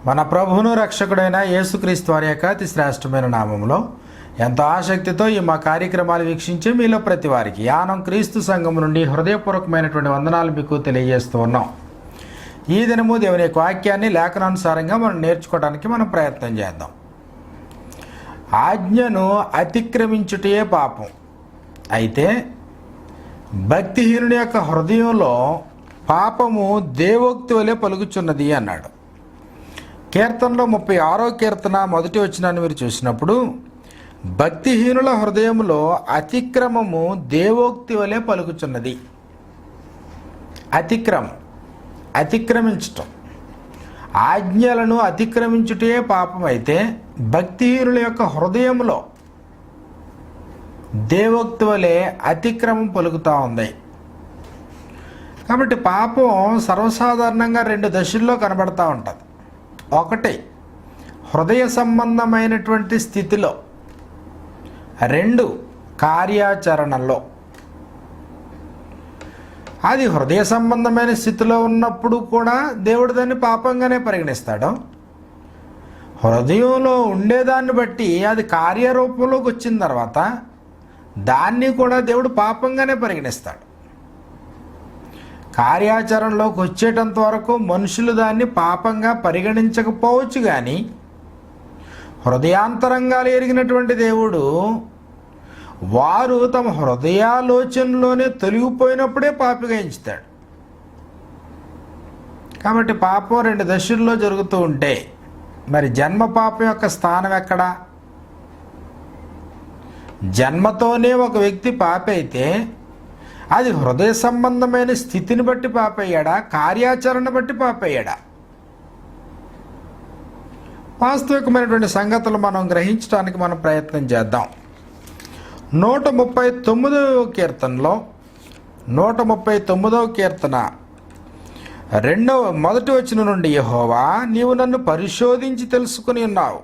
మన ప్రభువును రక్షకుడైన యేసుక్రీస్తు వారి యొక్క అతి శ్రేష్టమైన నామములో ఎంతో ఆసక్తితో ఈ మా కార్యక్రమాలు వీక్షించే మీలో ప్రతి వారికి యానం క్రీస్తు సంఘం నుండి హృదయపూర్వకమైనటువంటి వందనాలు మీకు తెలియజేస్తూ ఉన్నాం. ఈ దినము దేవుని యొక్క వాక్యాన్ని లేఖనానుసారంగా మనం నేర్చుకోవడానికి మనం ప్రయత్నం చేద్దాం. ఆజ్ఞను అతిక్రమించుటే పాపం. అయితే భక్తిహీనుడి యొక్క హృదయంలో పాపము దేవోక్తి వలె పలుకుచున్నది అన్నాడు. కీర్తనలో 36వ కీర్తన 1వ వచనాన్ని మీరు చూసినప్పుడు భక్తిహీనుల హృదయంలో అతిక్రమము దేవోక్తి వలె పలుకుచున్నది. అతిక్రమించటం, ఆజ్ఞలను అతిక్రమించుటే పాపం. అయితే భక్తిహీనుల యొక్క హృదయంలో దేవోక్తి వలె అతిక్రమం పలుకుతూ ఉంది. కాబట్టి పాపం సర్వసాధారణంగా 2 దశల్లో కనబడతా ఉంటుంది. ఒకటి హృదయ సంబంధమైనటువంటి స్థితిలో, 2 కార్యాచరణలో. అది హృదయ సంబంధమైన స్థితిలో ఉన్నప్పుడు కూడా దేవుడు దాన్ని పాపంగానే పరిగణిస్తాడు. హృదయంలో ఉండేదాన్ని బట్టి అది కార్యరూపంలోకి వచ్చిన తర్వాత దాన్ని కూడా దేవుడు పాపంగానే పరిగణిస్తాడు. కార్యాచరణలోకి వచ్చేటంత వరకు మనుషులు దాన్ని పాపంగా పరిగణించకపోవచ్చు, కానీ హృదయాంతరంగాలు ఎరిగినటువంటి దేవుడు వారు తమ హృదయాలోచనలోనే తొలగిపోయినప్పుడే పాపిగా ఎంచుతాడు. కాబట్టి పాపం 2 దశల్లో జరుగుతూ ఉంటే మరి జన్మ పాపం యొక్క స్థానం ఎక్కడా? జన్మతోనే ఒక వ్యక్తి పాపి అయితే అది హృదయ సంబంధమైన స్థితిని బట్టి పాపయ్యాడా, కార్యాచరణ బట్టి పాపయ్యాడా? వాస్తవికమైనటువంటి సంగతులు మనం గ్రహించడానికి మనం ప్రయత్నం చేద్దాం. 139వ కీర్తనలో 139వ కీర్తన 1వ వచనం నుండి, యెహోవా నీవు నన్ను పరిశోధించి తెలుసుకుని ఉన్నావు.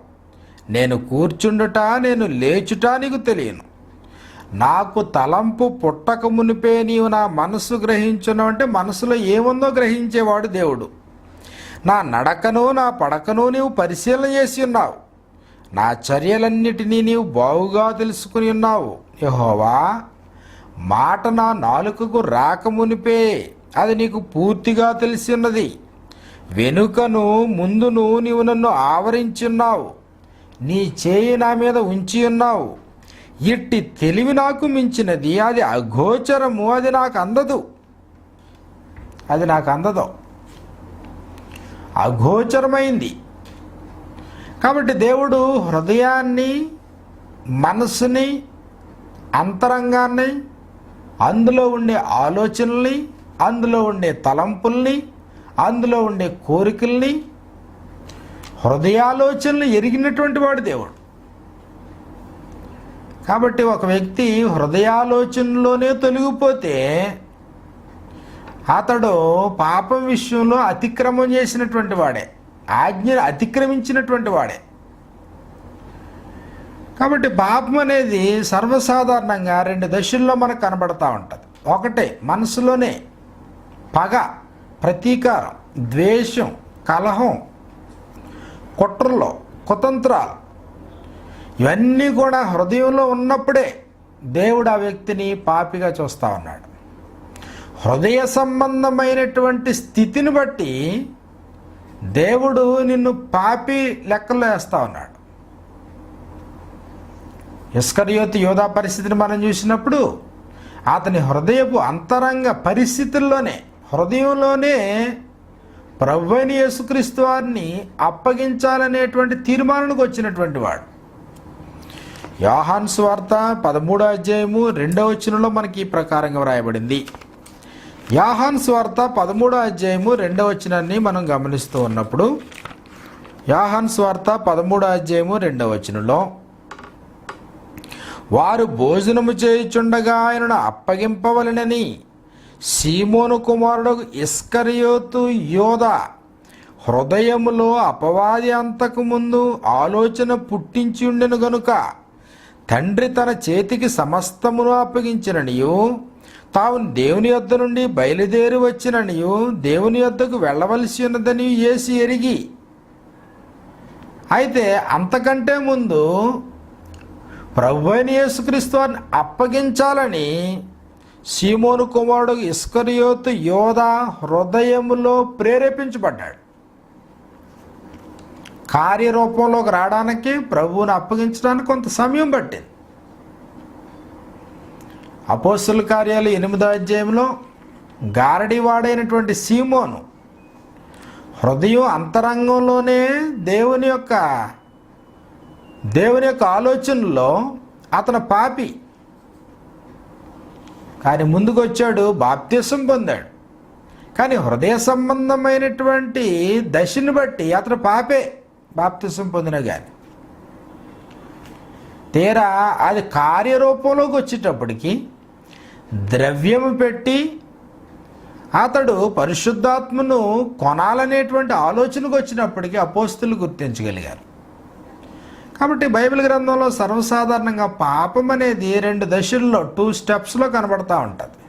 నేను కూర్చుండుట నేను లేచుట నీకు తెలియను. నాకు తలంపు పుట్టక మునిపే నీవు నా మనసు గ్రహించున్నావు. అంటే మనసులో ఏముందో గ్రహించేవాడు దేవుడు. నా నడకను నా పడకను నీవు పరిశీలన చేసి ఉన్నావు. నా చర్యలన్నిటినీ నీవు బాగుగా తెలుసుకుని ఉన్నావు. యెహోవా మాట నా నాలుకకు రాకమునిపే అది నీకు పూర్తిగా తెలిసి ఉన్నది. వెనుకను ముందును నీవు నన్ను ఆవరించి ఉన్నావు. నీ చేయి నా మీద ఉంచి ఉన్నావు. ఇట్టి తెలివి నాకు మించినది, అది అగోచరము, అది నాకు అందదు, అగోచరమైంది. కాబట్టి దేవుడు హృదయాన్ని, మనసుని, అంతరంగాన్ని, అందులో ఉండే ఆలోచనల్ని, అందులో ఉండే తలంపుల్ని, అందులో ఉండే కోరికల్ని, హృదయాలోచనలు ఎరిగినటువంటి వాడు దేవుడు. కాబట్టి ఒక వ్యక్తి హృదయాలోచనలోనే తొలగిపోతే అతడు పాపం విషయంలో అతిక్రమం చేసినటువంటి వాడే, ఆజ్ఞను అతిక్రమించినటువంటి వాడే. కాబట్టి పాపం అనేది సర్వసాధారణంగా 2 దశల్లో మనకు కనబడతా ఉంటుంది. ఒకటి మనసులోనే పగ, ప్రతీకారం, ద్వేషం, కలహం, కుట్రలు, కుతంత్రాలు, ఇవన్నీ కూడా హృదయంలో ఉన్నప్పుడే దేవుడు ఆ వ్యక్తిని పాపిగా చూస్తూ ఉన్నాడు. హృదయ సంబంధమైనటువంటి స్థితిని బట్టి దేవుడు నిన్ను పాపి లెక్కలో వేస్తూ ఉన్నాడు. ఇస్కరియోతు యోధా పరిస్థితిని మనం చూసినప్పుడు అతని హృదయపు అంతరంగ పరిస్థితుల్లోనే, హృదయంలోనే ప్రభువైన యేసుక్రీస్తు వారిని అప్పగించాలనేటువంటి తీర్మానానికి వచ్చినటువంటి వాడు. యోహాను సువార్త 13వ అధ్యాయము 2వ వచనంలో మనకి ఈ ప్రకారంగా వ్రాయబడింది. యోహాను సువార్త 13వ అధ్యాయము 2వ వచనాన్ని మనం గమనిస్తూ ఉన్నప్పుడు, యోహాను సువార్త 13వ అధ్యాయము 2వ వచనంలో, వారు భోజనము చేయుచుండగా ఆయనను అప్పగింపవలెనని సీమోను కుమారుడు ఇస్కరియోతు యోధా హృదయములో అపవాది అంతకు ముందు ఆలోచన పుట్టించి ఉండెను గనుక తండ్రి తన చేతికి సమస్తమును అప్పగించిననియు తాను దేవుని యొద్ద నుండి బయలుదేరి వచ్చిననియు దేవుని యొద్దకు వెళ్ళవలసి ఉన్నదని యేసు ఎరిగి అయితే అంతకంటే ముందు ప్రభువైన యేసుక్రీస్తు వారిని అప్పగించాలని సీమోను కుమారుడు ఇస్కరియోతు యోధ హృదయములో ప్రేరేపించబడ్డాడు. కార్యరూపంలోకి రావడానికి, ప్రభువుని అప్పగించడానికి కొంత సమయం పట్టింది. అపోస్తలుల కార్యాలు 8వ అధ్యాయంలో గారడివాడైనటువంటి సీమోను హృదయం అంతరంగంలోనే దేవుని యొక్క ఆలోచనలో అతను పాపి, కానీ ముందుకు వచ్చాడు, బాప్తిసం పొందాడు. కానీ హృదయ సంబంధమైనటువంటి దశని బట్టి అతను పాపే, బాప్తిసం పొందిన కానీ తీరా అది కార్యరూపంలోకి వచ్చేటప్పటికి ద్రవ్యము పెట్టి అతడు పరిశుద్ధాత్మను కొనాలనేటువంటి ఆలోచనకు వచ్చినప్పటికీ అపోస్తులు గుర్తించగలిగారు. కాబట్టి బైబిల్ గ్రంథంలో సర్వసాధారణంగా పాపం అనేది 2 దశల్లో 2 స్టెప్స్లో కనబడతా ఉంటుంది.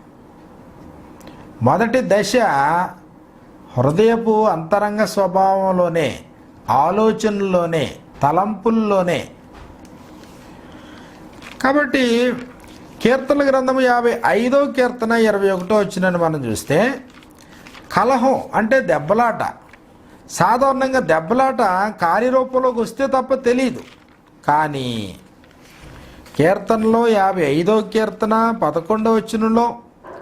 మొదటి దశ హృదయపు అంతరంగ స్వభావంలోనే, ఆలోచనల్లోనే, తలంపుల్లోనే. కాబట్టి కీర్తనల గ్రంథము 55వ కీర్తన 21వ వచనాన్ని మనం చూస్తే, కలహం అంటే దెబ్బలాట. సాధారణంగా దెబ్బలాట కార్యరూపంలోకి వస్తే తప్ప తెలియదు. కానీ కీర్తనలో 55వ కీర్తన 11వ వచనంలో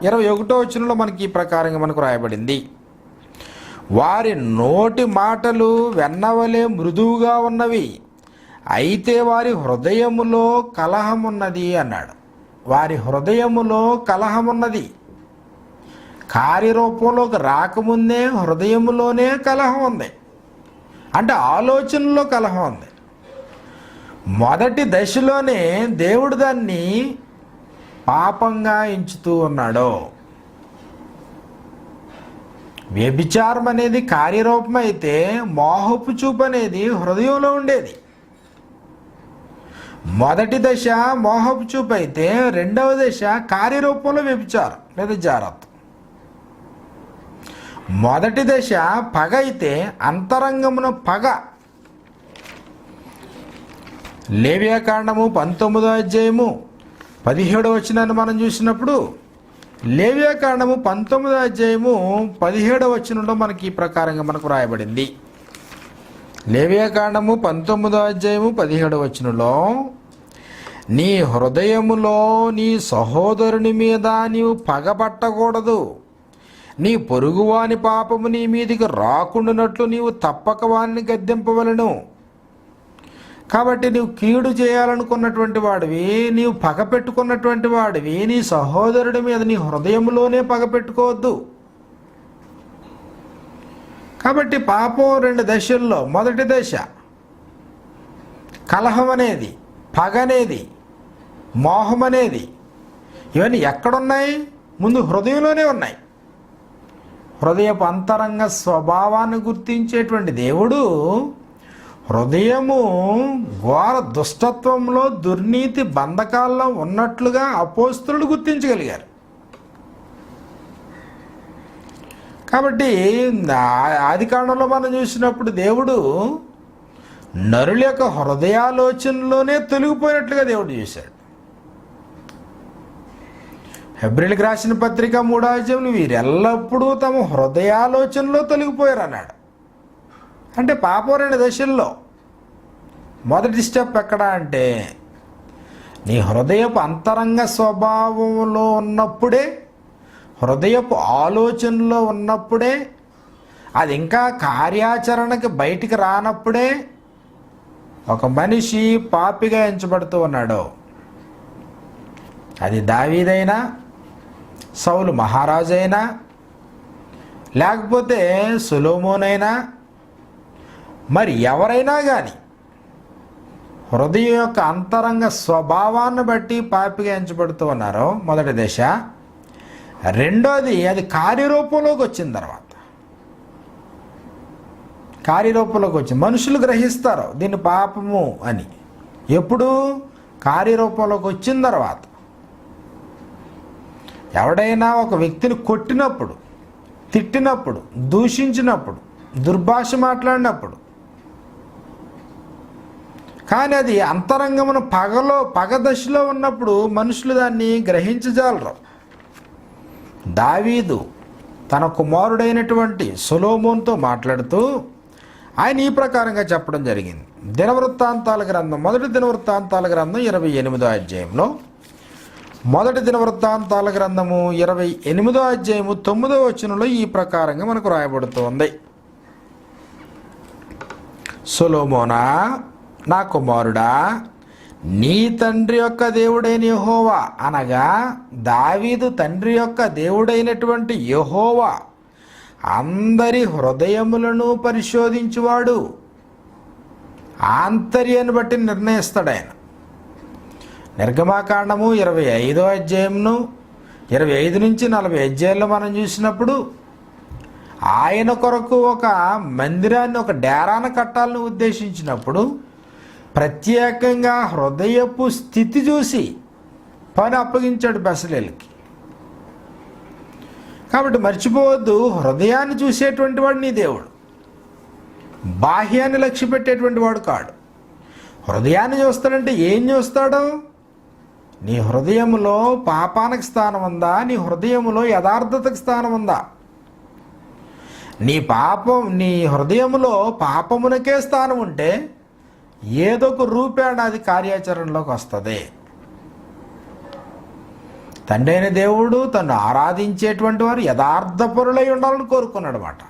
21వ వచనంలో మనకి ఈ ప్రకారంగా మనకు రాయబడింది, వారి నోటి మాటలు వెన్నవలే మృదువుగా ఉన్నవి, అయితే వారి హృదయములో కలహమున్నది అన్నాడు. వారి హృదయములో కలహమున్నది. కార్యరూపంలోకి రాకముందే హృదయములోనే కలహం ఉంది, అంటే ఆలోచనలో కలహం ఉంది. మొదటి దశలోనే దేవుడు దాన్ని పాపంగా ఎంచుతూ ఉన్నాడు. వ్యభిచారం అనేది కార్యరూపం అయితే, మోహపు చూపు అనేది హృదయంలో ఉండేది. మొదటి దశ మోహపు చూపు అయితే, రెండవ దశ కార్యరూపంలో వ్యభిచారం లేదా జారత్వం. మొదటి దశ పగ అయితే అంతరంగమున పగ. లేవియాకాండము 19వ అధ్యాయము 17వ వచనాన్ని మనం చూసినప్పుడు, లేవియాకాండము 19వ అధ్యాయము 17వ వచనంలో మనకి ఈ ప్రకారంగా మనకు రాయబడింది. లేవియాకాండము 19వ అధ్యాయము 17వ వచనంలో, నీ హృదయములో నీ సహోదరుని మీద నీవు పగబట్టకూడదు, నీ పొరుగువాని పాపము నీ మీదికి రాకుండానట్లు నీవు తప్పక వారిని గద్దింపవలను. కాబట్టి నీవు కీడు చేయాలనుకున్నటువంటి వాడివి, నీవు పగ పెట్టుకున్నటువంటి వాడివి, నీ సహోదరుడి మీద నీ హృదయంలోనే పగ పెట్టుకోవద్దు. కాబట్టి పాపం 2 దశల్లో, మొదటి దశ కలహం అనేది, పగ అనేది, మోహం అనేది, ఇవన్నీ ఎక్కడున్నాయి? ముందు హృదయంలోనే ఉన్నాయి. హృదయపు అంతరంగ స్వభావాన్ని గుర్తించేటువంటి దేవుడు హృదయము ఘోర దుష్టత్వంలో, దుర్నీతి బంధకాల్లో ఉన్నట్లుగా అపోస్తలులు గుర్తించగలిగారు. కాబట్టి ఆదికాండంలో మనం చూసినప్పుడు దేవుడు నరుల యొక్క హృదయాలోచనలోనే తొలగిపోయినట్లుగా దేవుడు చూశాడు. హెబ్రీయులకు రాసిన పత్రిక 3వ అధ్యాయంలో వీరెల్లప్పుడూ తమ హృదయాలోచనలో తొలగిపోయారు అన్నాడు. అంటే పాపం 2 దశల్లో. మొదటి స్టెప్ ఎక్కడ అంటే, నీ హృదయపు అంతరంగ స్వభావంలో ఉన్నప్పుడే, హృదయపు ఆలోచనలో ఉన్నప్పుడే, అది ఇంకా కార్యాచరణకి బయటికి రానప్పుడే ఒక మనిషి పాపిగా ఎంచబడుతూ ఉన్నాడు. అది దావీదైనా, సౌలు మహారాజైనా, లేకపోతే సొలొమోనైనా, మరి ఎవరైనా కానీ హృదయం యొక్క అంతరంగ స్వభావాన్ని బట్టి పాపిగా ఎంచబడుతూ ఉన్నారో మొదటి దశ. రెండోది, అది కార్యరూపంలోకి వచ్చిన తర్వాత, కార్యరూపంలోకి వచ్చి మనుషులు గ్రహిస్తారు దీన్ని పాపము అని. ఎప్పుడు? కార్యరూపంలోకి వచ్చిన తర్వాత. ఎవడైనా ఒక వ్యక్తిని కొట్టినప్పుడు, తిట్టినప్పుడు, దూషించినప్పుడు, దుర్భాష మాట్లాడినప్పుడు, కానీ అది అంతరంగమున పగ దశలో ఉన్నప్పుడు మనుషులు దాన్ని గ్రహించజాలరు. దావీదు తన కుమారుడైనటువంటి సొలొమోనుతో మాట్లాడుతూ ఆయన ఈ ప్రకారంగా చెప్పడం జరిగింది. దినవృత్తాంతాల గ్రంథం, మొదటి దినవృత్తాంతాల గ్రంథం 28వ అధ్యాయంలో, మొదటి దినవృత్తాంతాల గ్రంథము 28వ అధ్యాయము 9వ వచనంలో ఈ ప్రకారంగా మనకు రాయబడుతోంది. సొలొమోనా, నా కుమారుడా, నీ తండ్రి యొక్క దేవుడైన యెహోవా, అనగా దావీదు తండ్రి యొక్క దేవుడైనటువంటి యెహోవా అందరి హృదయములను పరిశోధించువాడు, ఆంతర్యాన్ని బట్టి నిర్ణయిస్తాడు ఆయన. నిర్గమాకాండము 25వ అధ్యాయంను 25 నుంచి 40 అధ్యాయాల్లో మనం చూసినప్పుడు ఆయన కొరకు ఒక మందిరాన్ని, ఒక డేరాను కట్టాలని ఉద్దేశించినప్పుడు ప్రత్యేకంగా హృదయపు స్థితి చూసి పని అప్పగించాడు బెసలేలుకి. కాబట్టి మర్చిపోవద్దు, హృదయాన్ని చూసేటువంటి వాడు నీ దేవుడు, బాహ్యాన్ని లక్ష్య పెట్టేటువంటి వాడు కాడు. హృదయాన్ని చూస్తాడంటే ఏం చూస్తాడు? నీ హృదయములో పాపానికి స్థానం ఉందా? నీ హృదయములో యథార్థతకు స్థానం ఉందా? నీ హృదయములో పాపమునకే స్థానం ఉంటే ఏదో ఒక రూపేణ అది కార్యాచరణలోకి వస్తుంది. తండ్రి అయిన దేవుడు తను ఆరాధించేటువంటి వారు యథార్థపరులై ఉండాలని కోరుకున్నాడు అన్నమాట.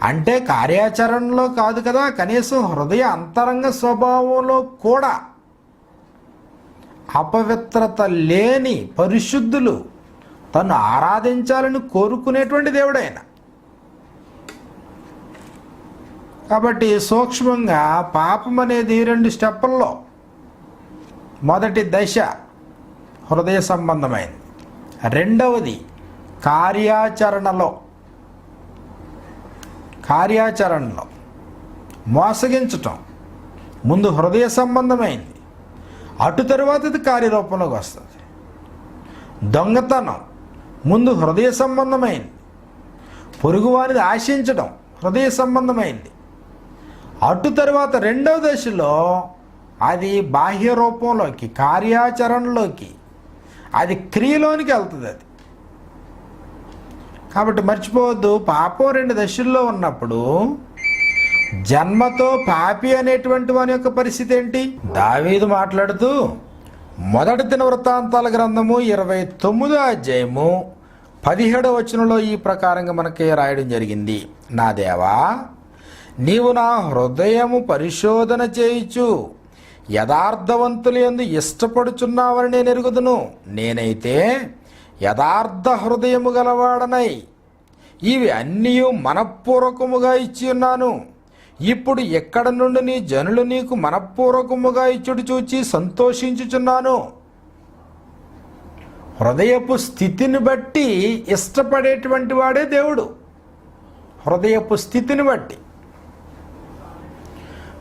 అంటే కార్యాచరణలో కాదు కదా, కనీసం హృదయ అంతరంగ స్వభావంలో కూడా అపవిత్రత లేని పరిశుద్ధులు తను ఆరాధించాలని కోరుకునేటువంటి దేవుడైన. కాబట్టి సూక్ష్మంగా పాపం అనేది 2 స్టెప్పుల్లో, మొదటి దశ హృదయ సంబంధమైనది, రెండవది కార్యాచరణలో మోసగించటం ముందు హృదయ సంబంధమైంది, అటు తరువాత ఇది కార్యరూపంలోకి వస్తుంది. దొంగతనం ముందు హృదయ సంబంధమైంది, పొరుగువారిని ఆశించడం హృదయ సంబంధమైంది, అటు తరువాత రెండవ దశలో అది బాహ్య రూపంలోకి, కార్యాచరణలోకి, అది క్రియలోనికి వెళ్తుంది. అది కాబట్టి మర్చిపోవద్దు, పాపం 2 దశల్లో ఉన్నప్పుడు జన్మతో పాపి అనేటువంటి వాని యొక్క పరిస్థితి ఏంటి? దావీదు మాట్లాడుతూ మొదటి దినవృత్తాంతాల గ్రంథము 29వ అధ్యాయము 17వ వచనంలో ఈ ప్రకారంగా మనకి రాయడం జరిగింది. నా దేవా, నీవు నా హృదయము పరిశోధన చేయుచు యథార్థవంతులు యందు ఇష్టపడుచున్నావని నేను ఎరుగుదును. నేనైతే యథార్థ హృదయము గలవాడనై ఇవి అన్నీ మనఃపూర్వకముగా ఇచ్చి ఉన్నాను. ఇప్పుడు ఎక్కడ నుండి నీ జనులు నీకు మనఃపూర్వకముగా ఇచ్చుడు చూచి సంతోషించుచున్నాను. హృదయపు స్థితిని బట్టి ఇష్టపడేటువంటి వాడే దేవుడు. హృదయపు స్థితిని బట్టి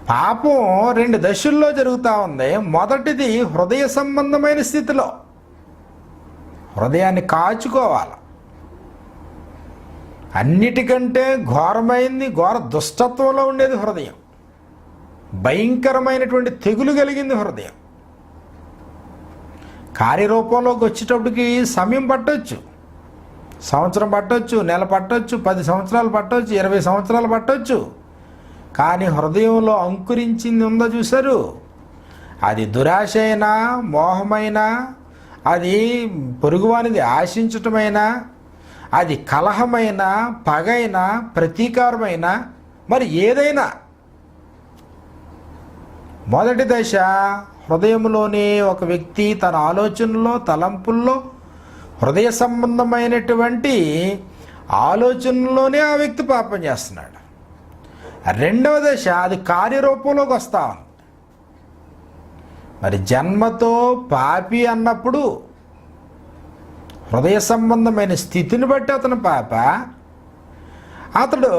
పాపం 2 దశల్లో జరుగుతూ ఉంది. మొదటిది హృదయ సంబంధమైన స్థితిలో హృదయాన్ని కాచుకోవాలి. అన్నిటికంటే ఘోర దుష్టత్వంలో ఉండేది హృదయం. భయంకరమైనటువంటి తెగులు కలిగింది హృదయం. కార్యరూపంలోకి వచ్చేటప్పటికి సమయం పట్టవచ్చు, సంవత్సరం పట్టవచ్చు, నెల పట్టవచ్చు, 10 సంవత్సరాలు పట్టవచ్చు, 20 సంవత్సరాలు పట్టవచ్చు. కానీ హృదయంలో అంకురించింది ఉందో చూశారు, అది దురాశ అయినా, మోహమైనా, అది పొరుగువానిది ఆశించటమైనా, అది కలహమైనా, పగైనా, ప్రతీకారమైనా, మరి ఏదైనా మొదటి దశ హృదయంలోనే ఒక వ్యక్తి తన ఆలోచనలో, తలంపుల్లో హృదయ సంబంధమైనటువంటి ఆలోచనలోనే ఆ వ్యక్తి పాపం చేస్తున్నాడు. రెండవ దశ అది కార్యరూపంలోకి వస్తా ఉంది. మరి జన్మతో పాపి అన్నప్పుడు హృదయ సంబంధమైన స్థితిని బట్టి అతను పాప, అతడు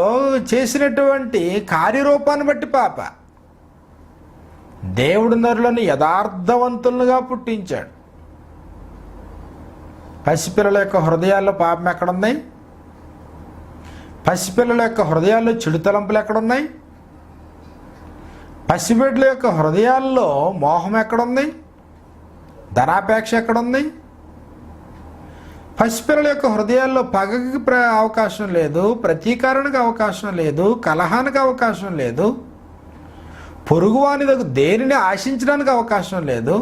చేసినటువంటి కార్యరూపాన్ని బట్టి పాప. దేవుడు నరులను యథార్థవంతులుగా పుట్టించాడు. పసిపిల్లల యొక్క హృదయాల్లో పాపం ఎక్కడుంది? పసిపిల్లల యొక్క హృదయాల్లో చెడు తలంపులు ఎక్కడున్నాయి? పసిబిడ్డల యొక్క హృదయాల్లో మోహం ఎక్కడుంది? ధనాపేక్ష ఎక్కడుంది? పసిపిల్లల యొక్క హృదయాల్లో పగకి అవకాశం లేదు, ప్రతీకారానికి అవకాశం లేదు, కలహానికి అవకాశం లేదు, పొరుగువాని దగ్గర దేనిని ఆశించడానికి అవకాశం లేదు,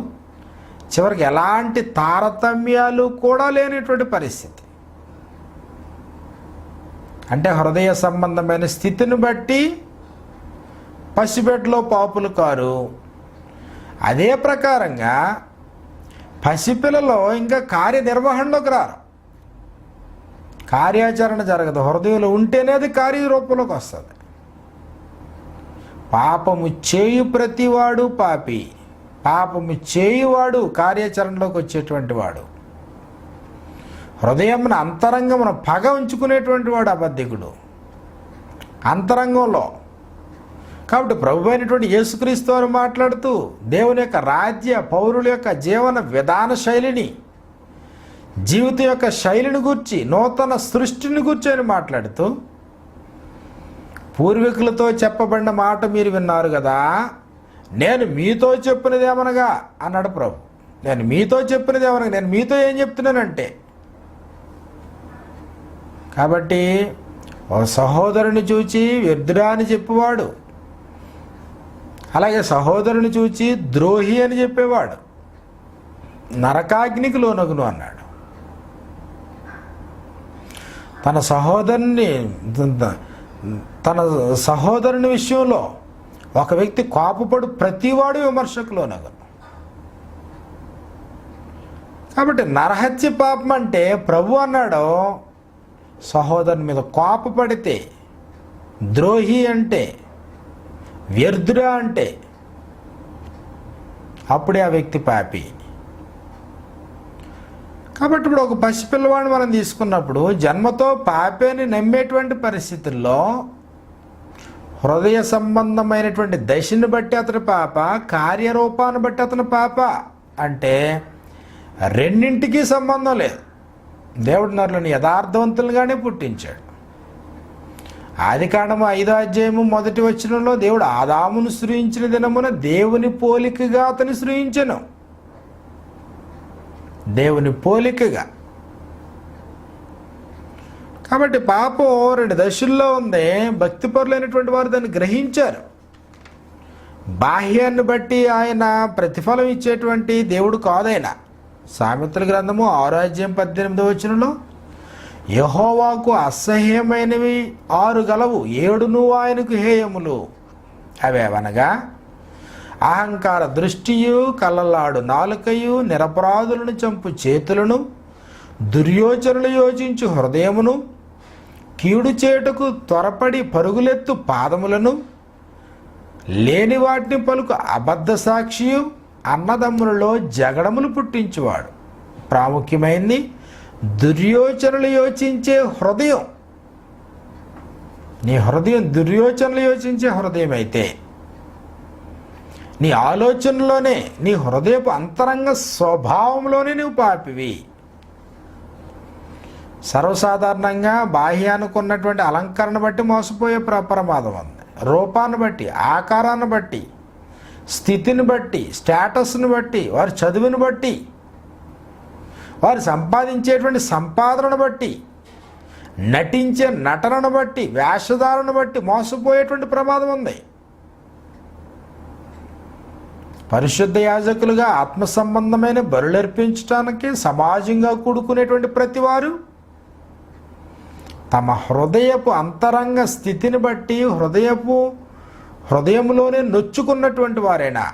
చివరికి ఎలాంటి తారతమ్యాలు కూడా లేనటువంటి పరిస్థితి. అంటే హృదయ సంబంధమైన స్థితిని బట్టి పసిబిడ్డలో పాపులు కారు. అదే ప్రకారంగా పసిపిల్లలో ఇంకా కార్యనిర్వహణలోకి రారు, కార్యాచరణ జరగదు. హృదయంలో ఉంటేనే అది కార్యరూపంలోకి వస్తుంది. పాపము చేయు ప్రతివాడు పాపి, పాపము చేయువాడు కార్యాచరణలోకి వచ్చేటువంటి వాడు. హృదయమున అంతరంగమున పగ ఉంచుకునేటువంటి వాడు అబద్ధికుడు అంతరంగంలో. కాబట్టి ప్రభు అయినటువంటి యేసుక్రీస్తు వారు మాట్లాడుతూ దేవుని యొక్క రాజ్య పౌరుల యొక్క జీవన విధాన శైలిని, జీవితం యొక్క శైలిని గూర్చి, నూతన సృష్టిని గూర్చి అని మాట్లాడుతూ, పూర్వీకులతో చెప్పబడిన మాట మీరు విన్నారు కదా, నేను మీతో చెప్పినది ఏమనగా అన్నాడు ప్రభు. నేను మీతో చెప్పినది ఏమనగా, నేను మీతో ఏం చెప్తున్నానంటే, కాబట్టి ఓ సహోదరుని చూచి వ్యర్థుడా అని చెప్పేవాడు, అలాగే సహోదరుని చూచి ద్రోహి అని చెప్పేవాడు నరకాగ్నికి లోనగును అన్నాడు. తన సహోదరుని విషయంలో ఒక వ్యక్తి కోపపడు ప్రతివాడు విమర్శకు లోనగును. కాబట్టి నరహత్య పాపం అంటే ప్రభు అన్నాడు, సహోదరుని మీద కోపపడితే, ద్రోహి అంటే, వ్యర్థుడా అంటే అప్పుడే ఆ వ్యక్తి పాపి. కాబట్టి ఇప్పుడు ఒక పసిపిల్లవాడిని మనం తీసుకున్నప్పుడు జన్మతో పాపి అని నమ్మేటువంటి పరిస్థితుల్లో హృదయ సంబంధమైనటువంటి దశని బట్టి అతని పాప, కార్యరూపాన్ని బట్టి అతని పాప అంటే రెండింటికి సంబంధం లేదు. దేవుడు నరులను యథార్థవంతులుగానే పుట్టించాడు. ఆదికాండము 5వ అధ్యాయము 1వ వచనంలో దేవుడు ఆదామును సృజించిన దినమున దేవుని పోలికగా అతని సృజించెను. దేవుని పోలికగా. కాబట్టి పాపం 2 దశల్లో ఉంది. భక్తిపరులైనటువంటి వారు దాన్ని గ్రహించారు. బాహ్యాన్ని బట్టి ఆయన ప్రతిఫలం ఇచ్చేటువంటి దేవుడు కాదైనా. సామెతల గ్రంథము 6వ అధ్యాయం 18వ వచనంలో యెహోవాకు అసహ్యమైనవి 6 గలవు, 7 ఆయనకు హేయములు. అవేవనగా అహంకార దృష్టియు, కళ్ళలాడు నాలుకయు, నిరపరాధులను చంపు చేతులను, దుర్యోచనలు యోచించు హృదయమును, కీడు చేటుకు త్వరపడి పరుగులెత్తు పాదములను, లేని వాటిని పలుకు అబద్ధ సాక్షియు, అన్నదమ్ములలో జగడములు పుట్టించువాడు. ప్రాముఖ్యమైనది దుర్యోచనలు యోచించే హృదయం. నీ హృదయం దుర్యోచనలు యోచించే హృదయం అయితే, నీ ఆలోచనలోనే, నీ హృదయపు అంతరంగ స్వభావంలోనే నువ్వు పాపివి. సర్వసాధారణంగా బాహ్యానికి ఉన్నటువంటి అలంకరణ బట్టి మోసపోయే ప్రమాదం ఉంది. రూపాన్ని బట్టి, ఆకారాన్ని బట్టి, స్థితిని బట్టి, స్టేటస్ని బట్టి, వారి చదువుని బట్టి, వారు సంపాదించేటువంటి సంపాదనను బట్టి, నటించే నటనను బట్టి, వేషధారను బట్టి మోసపోయేటువంటి ప్రమాదం ఉంది. పరిశుద్ధ యాజకులుగా ఆత్మ సంబంధమైన బలులర్పించడానికి సమాజంగా కూడుకునేటువంటి ప్రతివారు తమ హృదయపు అంతరంగ స్థితిని బట్టి హృదయంలోనే నొచ్చుకున్నటువంటి వారేనా.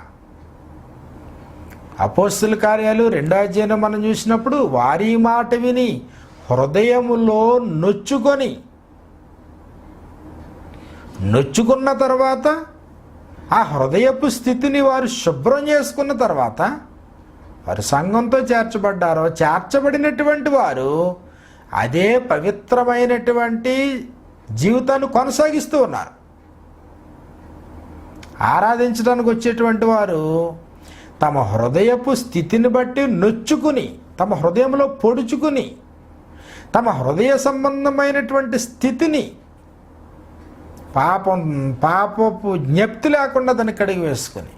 అపోస్తలుల కార్యాలు 2వ అధ్యాయం మనం చూసినప్పుడు వారి మాట విని హృదయములో నొచ్చుకున్న తర్వాత ఆ హృదయపు స్థితిని వారు శుభ్రం చేసుకున్న తర్వాత వారు సంఘంతో చేర్చబడినటువంటి వారు అదే పవిత్రమైనటువంటి జీవితాన్ని కొనసాగిస్తూ ఉన్నారు. ఆరాధించడానికి వచ్చేటువంటి వారు తమ హృదయపు స్థితిని బట్టి నొచ్చుకుని, తమ హృదయంలో పొడుచుకుని, తమ హృదయ సంబంధమైనటువంటి స్థితిని పాపపు జ్ఞప్తి లేకుండా దాన్ని కడిగి వేసుకొని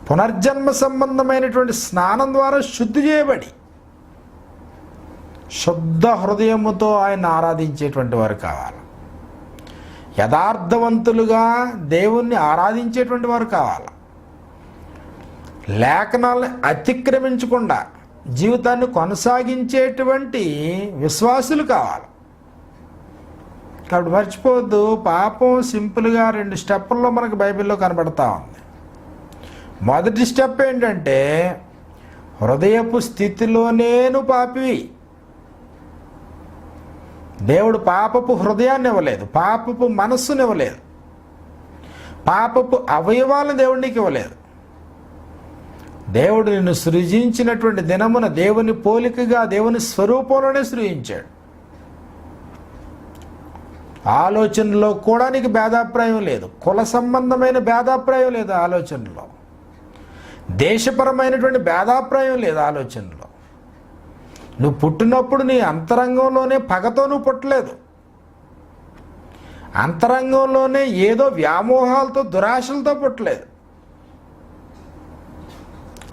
పునర్జన్మ సంబంధమైనటువంటి స్నానం ద్వారా శుద్ధి చేయబడి శుద్ధ హృదయముతో ఆయన ఆరాధించేటువంటి వారు కావాలి. యథార్థవంతులుగా దేవుణ్ణి ఆరాధించేటువంటి వారు కావాలి. లేఖనాలను అతిక్రమించకుండా జీవితాన్ని కొనసాగించేటువంటి విశ్వాసులు కావాలి. కాబట్టి మర్చిపోవద్దు, పాపం సింపుల్గా 2 స్టెప్పుల్లో మనకు బైబిల్లో కనబడతా ఉంది. మొదటి స్టెప్ ఏంటంటే హృదయపు స్థితిలో నేను పాపివి. దేవుడు పాపపు హృదయాన్ని ఇవ్వలేదు, పాపపు మనస్సుని ఇవ్వలేదు, పాపపు అవయవాలను దేవుడికి ఇవ్వలేదు. దేవుడు నిన్ను సృజించినటువంటి దినమున దేవుని పోలికగా దేవుని స్వరూపంలోనే సృజించాడు. ఆలోచనలో కూడా నీకు భేదాభిప్రాయం లేదు, కుల సంబంధమైన భేదాభిప్రాయం లేదు ఆలోచనలో, దేశపరమైనటువంటి భేదాభిప్రాయం లేదు ఆలోచనలో. నువ్వు పుట్టినప్పుడు నీ అంతరంగంలోనే పగతో నువ్వు పుట్టలేదు, అంతరంగంలోనే ఏదో వ్యామోహాలతో దురాశలతో పుట్టలేదు.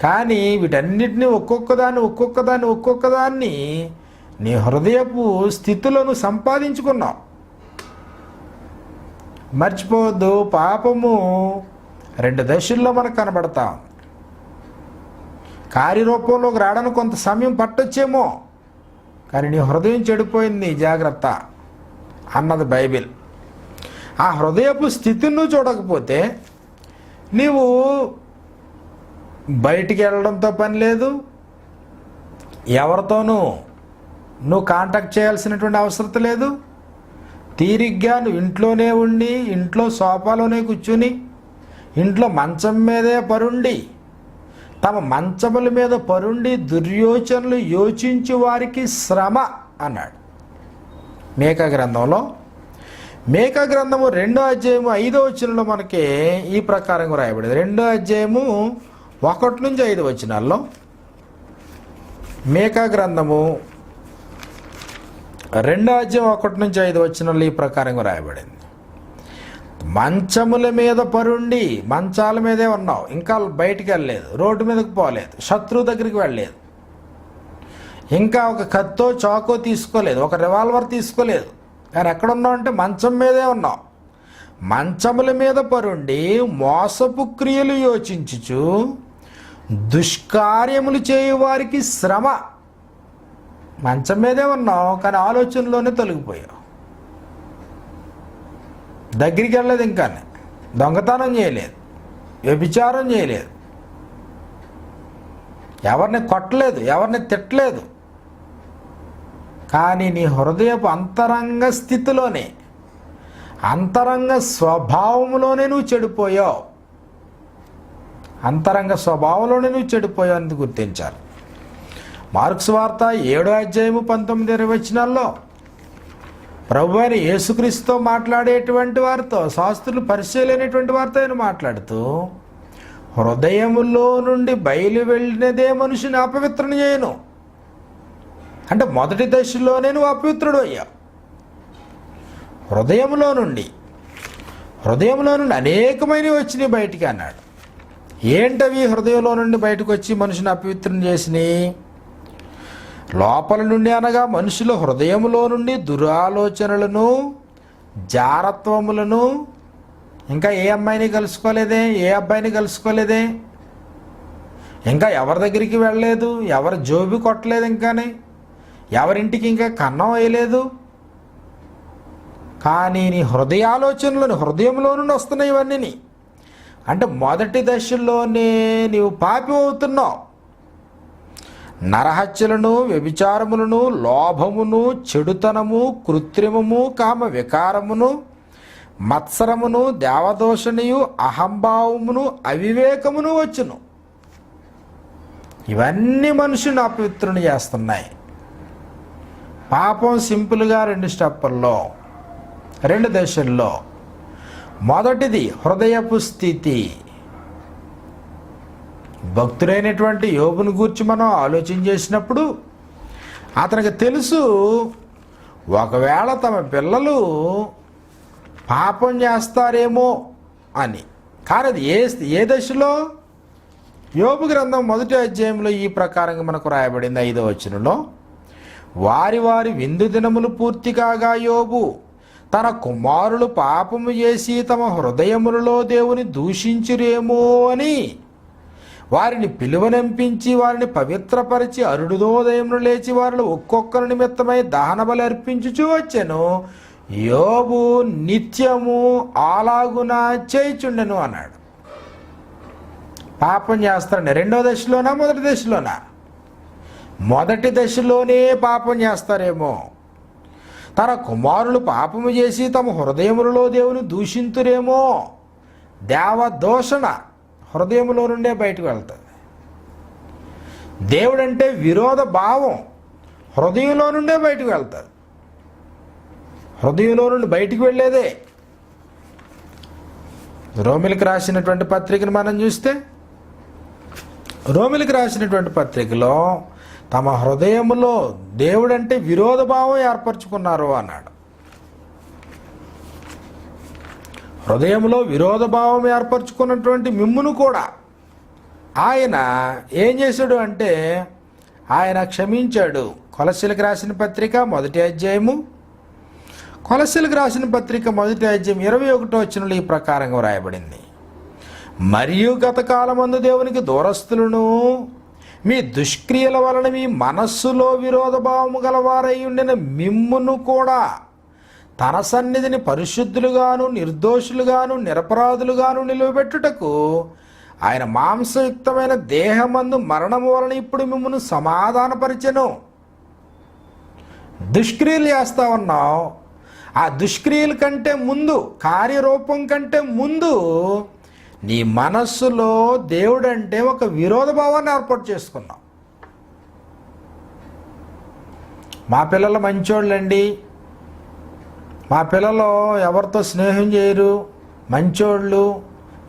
కానీ వీటన్నిటినీ ఒక్కొక్కదాన్ని నీ హృదయపు స్థితిలో నువ్వు సంపాదించుకున్నావు. మర్చిపోవద్దు, పాపము 2 దశల్లో మనకు కనబడతా ఉంది. కార్యరూపంలోకి రావడానికి కొంత సమయం పట్టొచ్చేమో, కానీ నీ హృదయం చెడిపోయింది, జాగ్రత్త అన్నది బైబిల్. ఆ హృదయపు స్థితిని నువ్వు చూడకపోతే నీవు బయటికి వెళ్ళడంతో పని లేదు, ఎవరితోనూ నువ్వు కాంటాక్ట్ చేయాల్సినటువంటి అవసరం లేదు. తీరిగ్గా నువ్వు ఇంట్లోనే ఉండి, ఇంట్లో సోఫాలోనే కూర్చుని, ఇంట్లో మంచం మీదే పరుండి, తమ మంచముల మీద పరుండి దుర్యోచనలు యోచించు వారికి శ్రమ అన్నాడు మీకా గ్రంథంలో. మీకా గ్రంథము 2వ అధ్యాయము 5వ వచనంలో మనకి ఈ ప్రకారంగా రాయబడింది. 2వ అధ్యాయము 1 నుంచి 5 వచనాల్లో మీకా గ్రంథము 2వ అధ్యాయం 1 నుంచి 5 వచనాల్లో ఈ ప్రకారంగా రాయబడింది. మంచముల మీద పరుండి, మంచాల మీదే ఉన్నావు, ఇంకా బయటికి వెళ్ళలేదు, రోడ్డు మీదకి పోలేదు, శత్రువు దగ్గరికి వెళ్ళలేదు, ఇంకా ఒక కత్తో చాకో తీసుకోలేదు, ఒక రివాల్వర్ తీసుకోలేదు, కానీ ఎక్కడున్నావు అంటే మంచం మీదే ఉన్నావు. మంచముల మీద పరుండి మోసపు క్రియలు యోచించుచు దుష్కార్యములు చేయువారికి శ్రమ. మంచం మీదే ఉన్నావు, కానీ ఆలోచనలోనే తొలగిపోయావు, దగ్గరికి వెళ్ళలేదు, ఇంకా దొంగతనం చేయలేదు, వ్యభిచారం చేయలేదు, ఎవరిని కొట్టలేదు, ఎవరిని తిట్టలేదు, కానీ నీ హృదయపు అంతరంగ స్థితిలోనే, అంతరంగ స్వభావంలోనే నువ్వు చెడిపోయావు. అంతరంగ స్వభావంలోనే నువ్వు చెడిపోయావు అని గుర్తించాలి. మార్కు సువార్త 7వ అధ్యాయము 19-20 వచనాల్లో ప్రభు అయిన యేసుక్రీస్తుతో మాట్లాడేటువంటి వారితో, శాస్త్రులు పరిచయలేనటువంటి వారితో ఆయన మాట్లాడుతూ, హృదయములో నుండి బయలు వెళ్ళినదే మనిషిని అపవిత్రం చేయను అంటే మొదటి దశలోనే నువ్వు అపవిత్రుడు అయ్యావు. హృదయంలో నుండి అనేకమైనవి వచ్చినాయి బయటికి అన్నాడు. ఏంటవి హృదయంలో నుండి బయటకు వచ్చి మనిషిని అపవిత్రం చేసినాయి? లోపల నుండి అనగా మనుషుల హృదయములో నుండి దురాలోచనలను, జారత్వములను, ఇంకా ఏ అమ్మాయిని కలుసుకోలేదే, ఏ అబ్బాయిని కలుసుకోలేదే, ఇంకా ఎవరి దగ్గరికి వెళ్ళలేదు, ఎవరి జోబి కొట్టలేదు, ఇంకానే ఎవరింటికి ఇంకా కన్నం వేయలేదు, కానీ నీ హృదయాలోచనలను హృదయంలో నుండి వస్తున్నాయి ఇవన్నీ. అంటే మొదటి దశలోనే నీవు పాపి అవుతున్నావు. నరహత్యలను, వ్యభిచారములను, లోభమును, చెడుతనము, కృత్రిమము, కామ వికారమును, మత్సరమును, దేవదోషణియు, అహంభావమును, అవివేకమును వచ్చును. ఇవన్నీ మనుషుని అపవిత్రుని చేస్తున్నాయి. పాపం సింపుల్గా 2 స్టెప్పుల్లో, 2 దశల్లో. మొదటిది హృదయపు స్థితి. భక్తుడైనటువంటి యోబును గూర్చి మనం ఆలోచన చేసినప్పుడు అతనికి తెలుసు, ఒకవేళ తమ పిల్లలు పాపం చేస్తారేమో అని. కానీ అది ఏ దశలో? యోబు గ్రంథం 1వ అధ్యాయంలో ఈ ప్రకారంగా మనకు రాయబడింది 5వ వచనంలో, వారి వారి విందు దినములు పూర్తి కాగా యోబు తన కుమారులు పాపము చేసి తమ హృదయములలో దేవుని దూషించురేమో అని వారిని పిలువనంపించి వారిని పవిత్రపరిచి అరుడుదోదయమును లేచి వారిలో ఒక్కొక్కరి నిమిత్తమై దహన బలి అర్పించుచూ వచ్చెను. యోబు నిత్యము అలాగున చేయుచుండెను అన్నాడు. పాపం చేస్తారండి. 2వ దశలోనా 1వ దశలోనా? 1వ దశలోనే పాపం చేస్తారేమో. తన కుమారులు పాపము చేసి తమ హృదయములలో దేవుని దూషింతురేమో. దేవదూషణ హృదయములో నుండే బయటకు వెళ్తుంది. దేవుడంటే విరోధ భావం హృదయంలో నుండే బయటకు వెళ్తుంది. హృదయంలో నుండి బయటికి వెళ్ళేదే. రోమిలికి రాసినటువంటి పత్రికను మనం చూస్తే, రోమిలికి రాసినటువంటి పత్రికలో తమ హృదయములో దేవుడంటే విరోధ భావం ఏర్పరచుకున్నారు అన్నాడు. హృదయంలో విరోధ భావం ఏర్పరచుకున్నటువంటి మిమ్మును కూడా ఆయన ఏం చేశాడు అంటే ఆయన క్షమించాడు. కొలస్సీలకు రాసిన పత్రిక 1వ అధ్యాయము, కొలస్సీలకు రాసిన పత్రిక 1వ అధ్యాయం 21వ వచనంలో ఈ ప్రకారంగా రాయబడింది, మరియు గత కాలమందు దేవునికి దూరస్తులను మీ దుష్క్రియల వలన మీ మనస్సులో విరోధ భావము గలవారై ఉండిన మిమ్మును కూడా తన సన్నిధిని పరిశుద్ధులుగాను నిర్దోషులుగాను నిరపరాధులుగాను నిలువబెట్టుటకు ఆయన మాంసయుక్తమైన దేహమందు మరణము వలన ఇప్పుడు మిమ్మల్ని సమాధానపరిచెను. దుష్క్రియలు చేస్తా ఉన్నావు. ఆ దుష్క్రియల కంటే ముందు, కార్యరూపం కంటే ముందు నీ మనస్సులో దేవుడంటే ఒక విరోధ భావాన్ని ఏర్పాటు చేసుకున్నావు. మా పిల్లలు మంచోళ్ళండి, మా పిల్లలు ఎవరితో స్నేహం చేయరు, మంచోళ్ళు,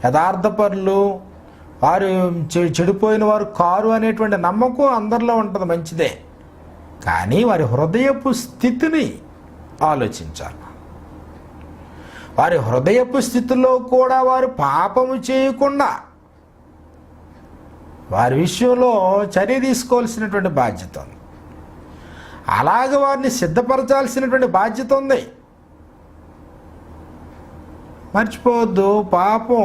యథార్థపరులు, వారు చెడిపోయిన వారు కారు అనేటువంటి నమ్మకం అందరిలో ఉంటుంది, మంచిదే. కానీ వారి హృదయపు స్థితిని ఆలోచించాలి. వారి హృదయపు స్థితిలో కూడా వారు పాపము చేయకుండా వారి విషయంలో చర్య తీసుకోవాల్సినటువంటి బాధ్యత ఉంది. అలాగే వారిని సిద్ధపరచాల్సినటువంటి బాధ్యత ఉంది. మర్చిపోవద్దు, పాపం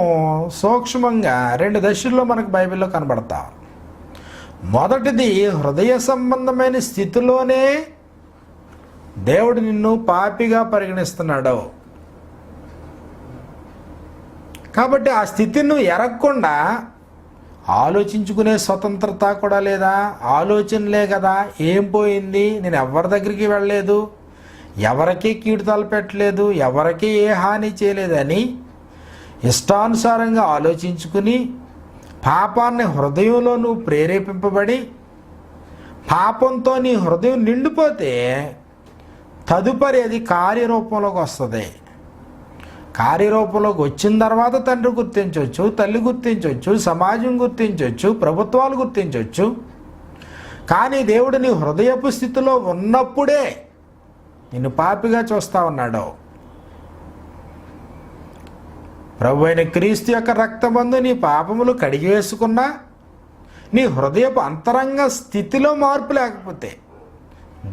సూక్ష్మంగా 2 దశల్లో మనకు బైబిల్లో కనబడతా. మొదటిది, హృదయ సంబంధమైన స్థితిలోనే దేవుడు నిన్ను పాపిగా పరిగణిస్తున్నాడు. కాబట్టి ఆ స్థితిని నువ్వు ఎరగకుండా ఆలోచించుకునే స్వతంత్రత కూడా లేదా? ఆలోచనలే కదా. ఏం పోయింది? నేను ఎవరి దగ్గరికి వెళ్ళలేదు, ఎవరికీ కీడు తలపెట్టలేదు, ఎవరికీ ఏ హాని చేయలేదని ఇష్టానుసారంగా ఆలోచించుకుని పాపాన్ని హృదయంలో నువ్వు ప్రేరేపింపబడి పాపంతో నీ హృదయం నిండిపోతే తదుపరి అది కార్యరూపంలోకి వస్తుంది. కార్యరూపంలోకి వచ్చిన తర్వాత తండ్రి గుర్తించవచ్చు, తల్లి గుర్తించవచ్చు, సమాజం గుర్తించవచ్చు, ప్రభుత్వాలు గుర్తించవచ్చు. కానీ దేవుడు నీ హృదయపు స్థితిలో ఉన్నప్పుడే నిన్ను పాపిగా చూస్తా ఉన్నాడు. ప్రభు అయిన క్రీస్తు యొక్క రక్తమందు నీ పాపములు కడిగివేసుకున్నా నీ హృదయపు అంతరంగ స్థితిలో మార్పు లేకపోతే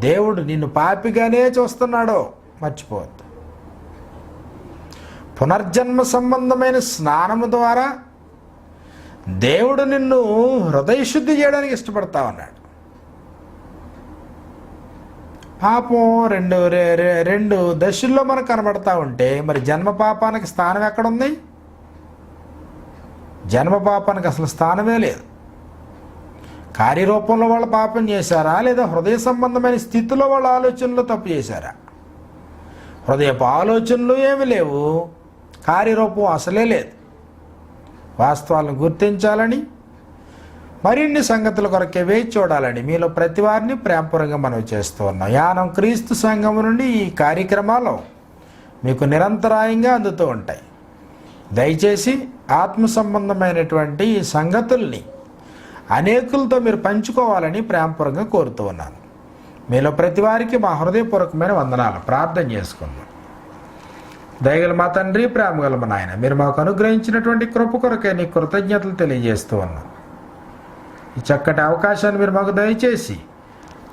దేవుడు నిన్ను పాపిగానే చూస్తున్నాడో మర్చిపోవద్దు. పునర్జన్మ సంబంధమైన స్నానము ద్వారా దేవుడు నిన్ను హృదయశుద్ధి చేయడానికి ఇష్టపడతా ఉన్నాడు. పాపం రెండు దశల్లో మనకు కనబడతా ఉంటే మరి జన్మ పాపానికి స్థానం ఎక్కడుంది? జన్మ పాపానికి అసలు స్థానమే లేదు. కార్యరూపంలో వాళ్ళు పాపం చేశారా, లేదా హృదయ సంబంధమైన స్థితిలో వాళ్ళ ఆలోచనలు తప్పు చేశారా? హృదయపు ఆలోచనలు ఏమి లేవు, కార్యరూపం అసలే లేదు. వాస్తవాలను గుర్తించాలని, మరిన్ని సంగతుల కొరకే వేచి చూడాలని మీలో ప్రతి వారిని ప్రేమపూర్వకంగా మనవి చేస్తూ ఉన్నాం. యానం క్రీస్తు సంఘం నుండి ఈ కార్యక్రమాలు మీకు నిరంతరాయంగా అందుతూ ఉంటాయి. దయచేసి ఆత్మ సంబంధమైనటువంటి ఈ సంగతుల్ని అనేకులతో మీరు పంచుకోవాలని ప్రేమపూర్వకంగా కోరుతూ ఉన్నాను. మీలో ప్రతి వారికి మా హృదయపూర్వకమైన వందనాలు. ప్రార్థన చేసుకుందాం. దయగల మా తండ్రి, ప్రేమగల మా నాయన, మీరు మాకు అనుగ్రహించినటువంటి కృప కొరకే నీ కృతజ్ఞతలు తెలియజేస్తూ ఉన్నాం. ఈ చక్కటి అవకాశాన్ని మీరు మాకు దయచేసి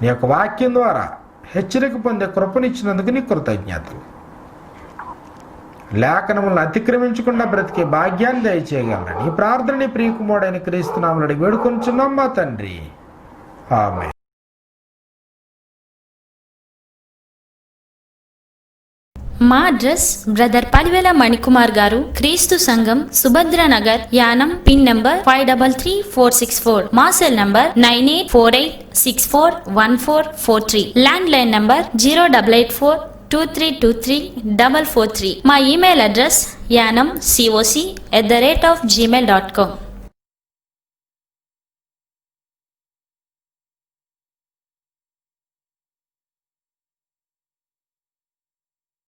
నీ యొక్క వాక్యం ద్వారా హెచ్చరిక పొందే కృపనిచ్చినందుకు నీ కృతజ్ఞతలు. లేఖనములను అతిక్రమించకుండా బ్రతికే భాగ్యాన్ని దయచేయగలరని ఈ ప్రార్థనని ప్రియకుమారుడైన క్రీస్తు నామములో అడిగి వేడుకొంచున్నాం మా తండ్రి, ఆమేన్. మా అడ్రస్ బ్రదర్ పలివేల మణికుమార్ గారు, క్రీస్తు సంఘం, సుభద్ర నగర్, యానం. Pin number 533464. మా cell number 9848641443. Landline number 0884232343. మా ఇమెయిల్ అడ్రస్ yanamcoc@gmail.com.